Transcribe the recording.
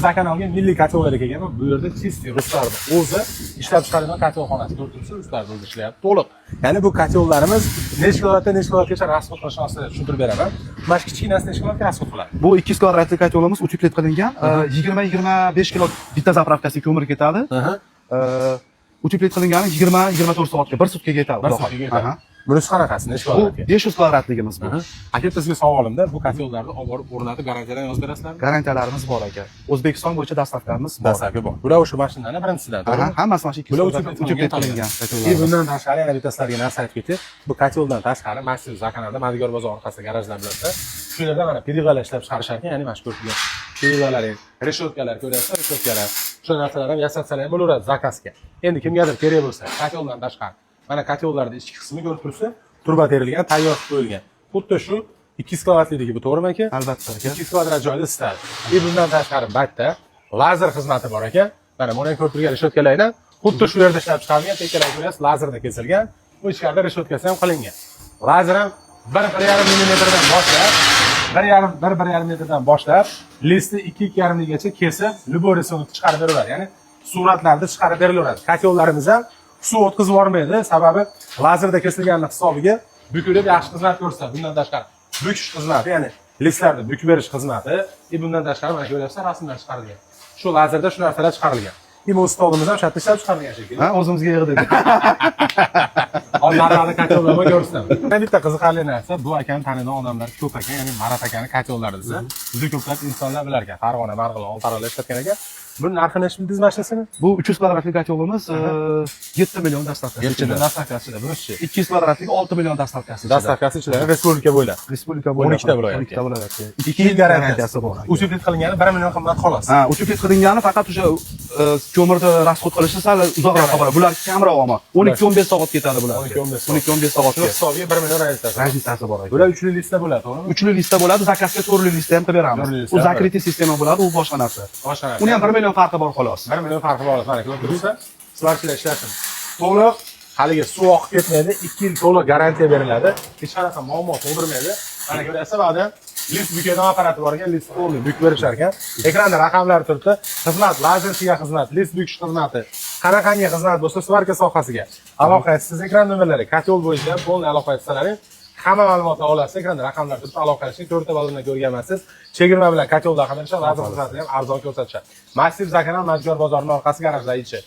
Zakanalga milliy kotellar ekan. Bu yerda chistый ruslarni o'zi ishlab chiqaradigan kotelxonasi ko'rdingizmi? Ruslar o'zi ishlayapti to'liq. Ya'ni bu kotellarimiz necha kilovatgacha rasxod qilishini aslida tushuntirib beraman. Mana shu kichkinasi necha kilovatga rasxod qiladi? Bu 2 kvadratli kotelimiz uteplet qilingan. 20-25 kilo bitta zapravkasiga ko'mir ketadi. Uteplet qilingani 20-24 soatga, 1 sutkaga yetadi. 1 sutkaga yetadi. Bunisi qanaqasi? Necha kvadratga? 500 kvadratligimiz bu. Aka, sizga savolimda, bu kotellarni olib borib o'rnatib garantiyadan yozib berasizlarmi? Garantiyalarimiz bor aka. O'zbekiston bo'yicha dastavkamiz bor. Dastavka bor. Bular o'sha mashinalarning birinchisidan, to'g'rimi? Hammasi mana shu 2 uteplet qilingan. Bundan tashqari yana bitta sizlarga narsa aytib ketay. Bu koteldan tashqari Massiv Zakanalda Madigar bozor orqasida garajlar bilasizlar. Shu yerda mana pedigalar ishlab chiqarishar ekan, ya'ni mashhur bo'lgan pedigalar, reshotkalar ko'rasizlar, reshotkalar. Shu narsalar ham yasatsalar ham bo'laveradi zakazga. Endi kimgadir kerak bo'lsa, koteldan tashqari. Mana kotellarning ichki qismi ko'rib turibsiz, turba terilgan, tayyor qo'yilgan. Xuddi shu 2 kvadratli bu to'g'rimi aka? Albatta aka. 2 kvadrat joyda isitadi. Bundan tashqari batda lazer xizmati bor ekan. Mana buni ko'rib turgan reshotkalardan xuddi shu yerda ishlab chiqarilgan, tekkalar ko'rasiz, lazerda kesilgan. Bu ichkarida reshotkasi ham qilingan. Lazer ham 1-1,5 millimetrdan boshlab, 1,5 metrdan boshlab, listni 2-2,5 gacha kesib, любой рисунок chiqarib beraveradi. Ya'ni suratlarni chiqarib berilaveradi. Kotellarimiz ham suv o'tkazib yubormaydi, sababi lazerda kesilganlik hisobiga bukilib yaxshi xizmat ko'rsatadi. Bundan tashqari bukish xizmati, ya'ni listlarni bukib berish xizmati, bundan tashqari mana ko'ryapsizlar, rasmlar chiqarilgan. Shu lazerda shu narsalar chiqarilgan. Imo stolimiz ham shatda ishlab chiqarilgan shekilli. Ha, o'zimizga yig'dik. Onlarni kotellarni ko'rsam. Yana bitta qiziqarli narsa, bu akani tanigan odamlar ko'p ekan, ya'ni Marat akani kotellari desa, juda ko'plab insonlar bilar ekan. Farg'ona, Marg'ilon, Oltiariqda ishlatgan ekan. Buni narxini necha bildingiz mashinasini? Bu 300 kvadratli kotelimiz 7 million dastavkasi. 7 million dastavkasida bunisi. 200 kvadratlik 6 million dastavkasi. Dastavkasi ichida respublika bo'ylab. Respublika bo'ylab 12 ta viloyat. 12 ta viloyat. 2 yil garantiyasi bor. Uteplet qilingani 1 million qimmat xolos. Ha, uteplet qilingani faqat o'sha ko'mirni rasxod qilishi sal uzoqroq bo'ladi. Bular kamroq ama 12-15 soat ketadi bular. 12-15 soat. Hisobiga 1 million razitasi bor. Bular uchli listda bo'ladi, to'g'rimi? Uchli listda bo'ladi, zakazga to'rtli listda ham qilib beramiz. U zakritniy sistema bo'ladi, u boshqa narsa. Uni ham 1 million farqi bor xolos. 1 million farqi bor, mana ko'rib turibsiz. Sizlar ishlashsin. To'liq haliga suv oqib ketmaydi, 2 yil to'liq garantiya beriladi. Hech qanaqa muammo tug'dirmaydi. Mana ko'ryapsiz, ba'da list bukadigan apparati bor ekan, list to'liq bukib berishar ekan. Ekranda raqamlar turibdi. Xizmat, lazersiga xizmat, list bukish xizmati, qanaqangi xizmat bo'lsa, svarka sohasiga aloqa etasiz. Ekran nomerlari, kotel bo'yicha bo'lni aloqa etsalaring, hamma ma'lumotni olasiz. Ekranda raqamlar turibdi, aloqa qilishni to'rtta bozordan ko'rganmisiz. Chegirma bilan kotelda qilishsa, lazer xizmatini ham arzon ko'rsatishadi. Massiv Zakanal Madigar bozorining orqasi garajda ichi.